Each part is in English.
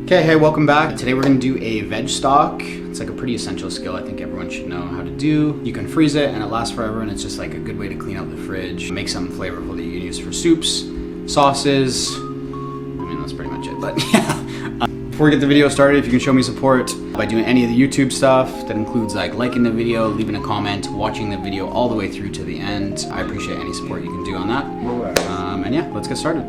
Okay, hey, welcome back. Today we're gonna do a veg stock. It's like a pretty essential skill I think everyone should know how to do. You can freeze it and it lasts forever, and it's just like a good way to clean out the fridge. Make something flavorful that you can use for soups, sauces. I mean, that's pretty much it, but yeah. Before we get the video started, if you can show me support by doing any of the YouTube stuff, that includes like liking the video, leaving a comment, watching the video all the way through to the end. I appreciate any support you can do on that. And yeah, let's get started.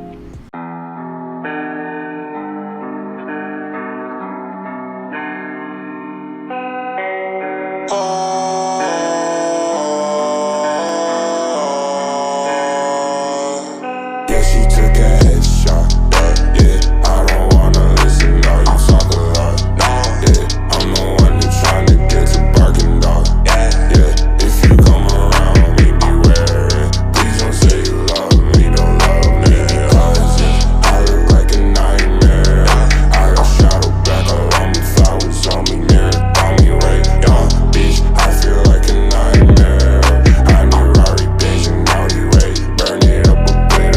Yeah, she took a headshot. Yeah, I don't wanna listen. No, you talk a lot. Yeah, I'm the one who's trying to get to barking dog. Yeah, if you come around me, beware it. Please don't say you love me, don't love me. Cause yeah, I look like a nightmare. I got shadow back along me, flowers on me, near on me, wait. Bitch, I feel like a nightmare. I need Rari, bitch, and Audi, wait. Burn it up a bit.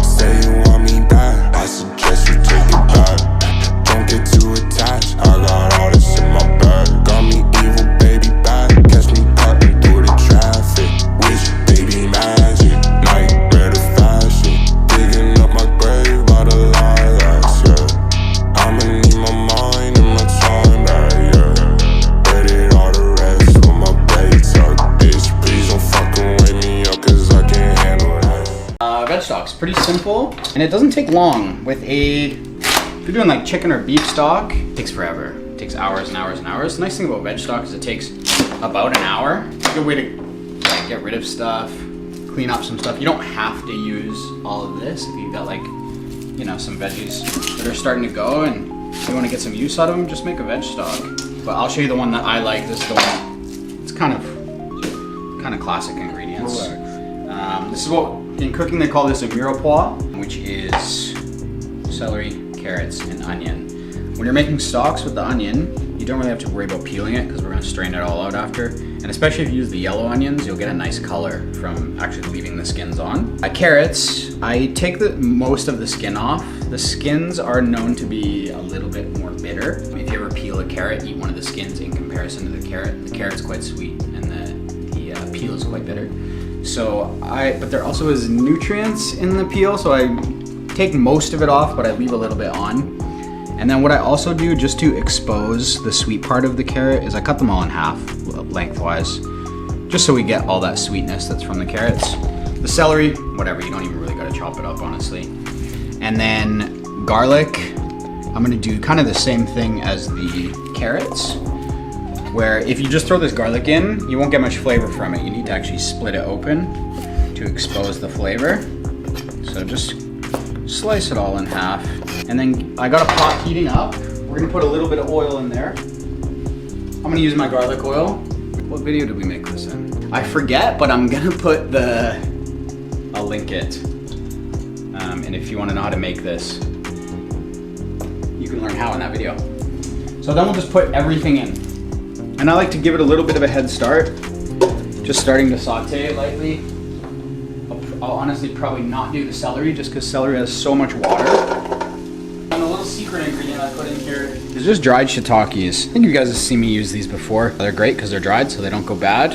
Say you want me back, I suggest you take it back. Don't get too attached, I got all this in my bag. Got me evil, baby, back. Catch me cutting through the traffic. Wish, baby, magic. Nightmare to fashion. Digging up my grave by the lilacs, yeah. I'ma need my mind and my time back, yeah. Ready all the rest with my blade tuck. Bitch, please don't fucking wake me up, cause I can't handle that. Veg stock's pretty simple, and it doesn't take long. With if you're doing like chicken or beef stock, it takes forever. It takes hours and hours and hours. The nice thing about veg stock is it takes about an hour. It's a good way to like get rid of stuff, clean up some stuff. You don't have to use all of this if you've got like, you know, some veggies that are starting to go and you want to get some use out of them. Just make a veg stock. But I'll show you the one that I like. This is the one. It's kind of classic ingredients. This is what in cooking they call this a mirepoix, which is celery, carrots, and onion. When you're making stocks with the onion, you don't really have to worry about peeling it because we're going to strain it all out after. And especially if you use the yellow onions, you'll get a nice color from actually leaving the skins on. Carrots, I take most of the skin off. The skins are known to be a little bit more bitter. If you ever peel a carrot, eat one of the skins in comparison to the carrot. The carrot's quite sweet and the peel is quite bitter. But there also is nutrients in the peel, so I take most of it off, but I leave a little bit on. And then what I also do, just to expose the sweet part of the carrot, is I cut them all in half lengthwise, just so we get all that sweetness that's from the carrots. The celery, whatever, you don't even really gotta chop it up, honestly. And then garlic, I'm gonna do kind of the same thing as the carrots, where if you just throw this garlic in, you won't get much flavor from it. You need to actually split it open to expose the flavor. So just slice it all in half. And then I got a pot heating up. We're gonna put a little bit of oil in there. I'm gonna use my garlic oil. What video did we make this in? I forget, but I'm gonna put I'll link it. And if you wanna know how to make this, you can learn how in that video. So then we'll just put everything in. And I like to give it a little bit of a head start, just starting to saute it lightly. I'll honestly probably not do the celery just because celery has so much water. And a little secret ingredient I put in here is just dried shiitakes. I think you guys have seen me use these before. They're great because they're dried so they don't go bad.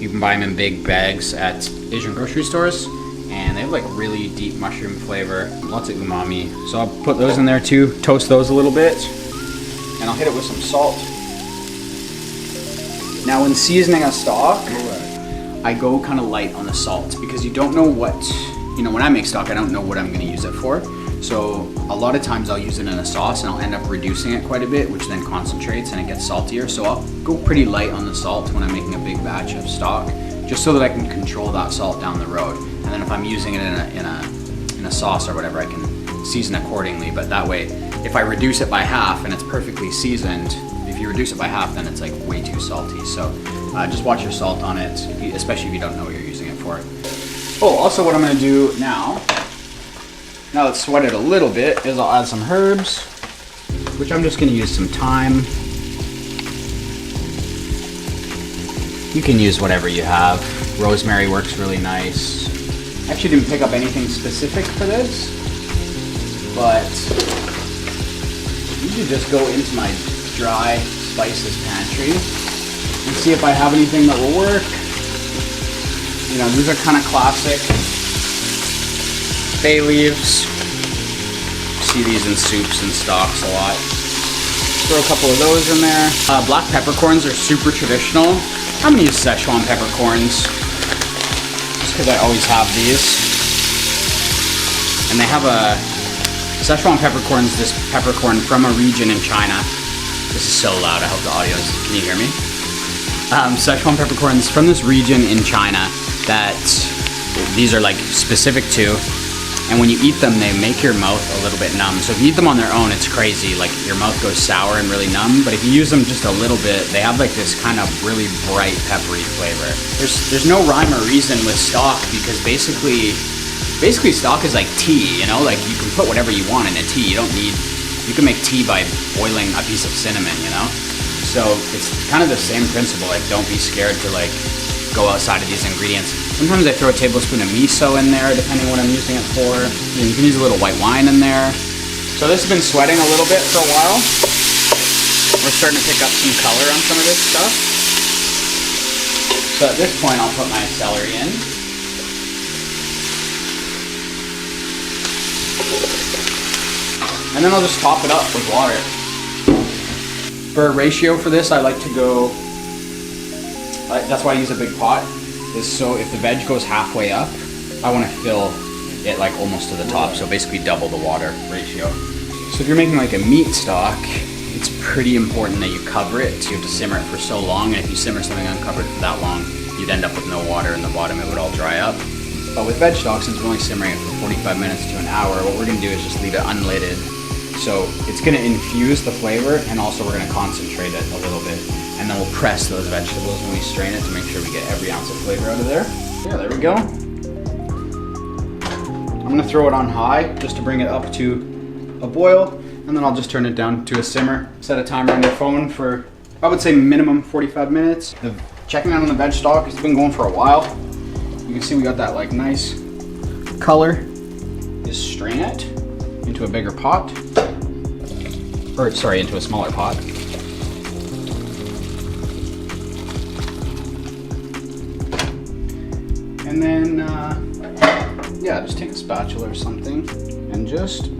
You can buy them in big bags at Asian grocery stores, and they have like really deep mushroom flavor, lots of umami. So I'll put those in there too, toast those a little bit, and I'll hit it with some salt. Now when seasoning a stock, I go kind of light on the salt because you don't know what, when I make stock, I don't know what I'm going to use it for. So a lot of times I'll use it in a sauce and I'll end up reducing it quite a bit, which then concentrates and it gets saltier. So I'll go pretty light on the salt when I'm making a big batch of stock, just so that I can control that salt down the road. And then if I'm using it in a sauce or whatever, I can season accordingly. But that way, if I reduce it by half and it's perfectly seasoned, if you reduce it by half, then it's like way too salty. So just watch your salt on it, especially if you don't know what you're using it for. Oh, also what I'm gonna do now let's sweat it a little bit, is I'll add some herbs, which I'm just gonna use some thyme. You can use whatever you have. Rosemary works really nice. I actually didn't pick up anything specific for this. but usually just go into my dry spices pantry and see if I have anything that will work. You know, these are kind of classic. Bay leaves. See these in soups and stocks a lot. Throw a couple of those in there. Black peppercorns are super traditional. I'm gonna use Szechuan peppercorns just because I always have these. And they have a Szechuan peppercorns, this peppercorn from a region in China. This is so loud, I hope the audio is, can you hear me? Szechuan peppercorns from this region in China that these are like specific to, and when you eat them, they make your mouth a little bit numb. So if you eat them on their own, it's crazy, like your mouth goes sour and really numb, but if you use them just a little bit, they have like this kind of really bright peppery flavor. There's no rhyme or reason with stock, because basically stock is like tea, you know, like you can put whatever you want in a tea. You can make tea by boiling a piece of cinnamon, you know? So it's kind of the same principle, like don't be scared to like go outside of these ingredients. Sometimes I throw a tablespoon of miso in there, depending what I'm using it for. And you can use a little white wine in there. So this has been sweating a little bit for a while. We're starting to pick up some color on some of this stuff. So at this point, I'll put my celery in. And then I'll just top it up with water. For a ratio for this, I like to go, that's why I use a big pot, is so if the veg goes halfway up, I want to fill it like almost to the top, so basically double the water ratio. So if you're making like a meat stock, it's pretty important that you cover it. You have to simmer it for so long, and if you simmer something uncovered for that long, you'd end up with no water in the bottom, it would all dry up. But with veg stock, since we're only simmering it for 45 minutes to an hour, what we're gonna do is just leave it unlidded. So it's gonna infuse the flavor, and also we're gonna concentrate it a little bit. And then we'll press those vegetables when we strain it to make sure we get every ounce of flavor out of there. Yeah, there we go. I'm gonna throw it on high just to bring it up to a boil, and then I'll just turn it down to a simmer. Set a timer on your phone for, I would say minimum 45 minutes. Checking out on the veg stock, it's been going for a while. You can see we got that like nice color. Just strain it into a bigger pot. Or sorry, into a smaller pot. And then, yeah, just take a spatula or something and just,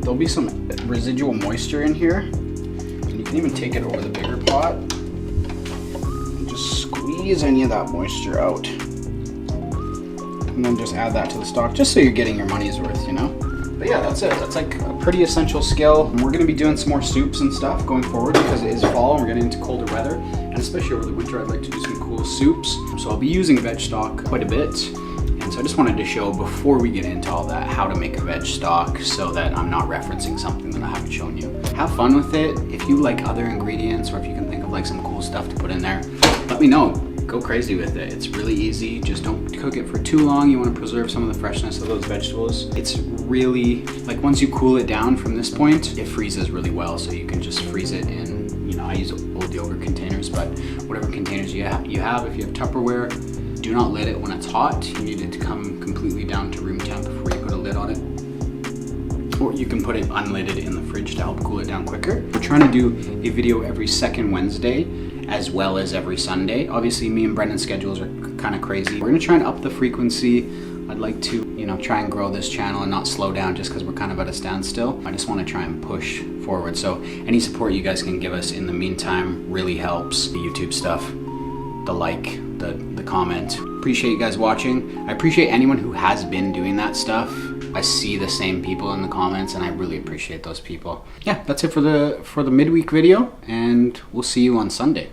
there'll be some residual moisture in here. And you can even take it over the bigger pot and just squeeze any of that moisture out. And then just add that to the stock, just so you're getting your money's worth, you know? But yeah, that's it. That's like a pretty essential skill. And we're gonna be doing some more soups and stuff going forward because it is fall and we're getting into colder weather. And especially over the winter, I'd like to do some cool soups. So I'll be using veg stock quite a bit. And so I just wanted to show, before we get into all that, how to make a veg stock so that I'm not referencing something that I haven't shown you. Have fun with it. If you like other ingredients, or if you can think of like some cool stuff to put in there, let me know. Go crazy with it. It's really easy. Just don't cook it for too long. You want to preserve some of the freshness of those vegetables. It's really, like once you cool it down from this point, it freezes really well. So you can just freeze it in, you know, I use old yogurt containers, but whatever containers you have, if you have Tupperware, do not lid it when it's hot. You need it to come completely down to room temp before you put a lid on it. Or you can put it unlidded in the fridge to help cool it down quicker. We're trying to do a video every second Wednesday, as well as every Sunday. Obviously, me and Brendan's schedules are kind of crazy. We're gonna try and up the frequency. I'd like to, you know, try and grow this channel and not slow down just because we're kind of at a standstill. I just want to try and push forward. So any support you guys can give us in the meantime really helps. The YouTube stuff, the like, the comment. Appreciate you guys watching. I appreciate anyone who has been doing that stuff. I see the same people in the comments, and I really appreciate those people. Yeah, that's it for the midweek video, and we'll see you on Sunday.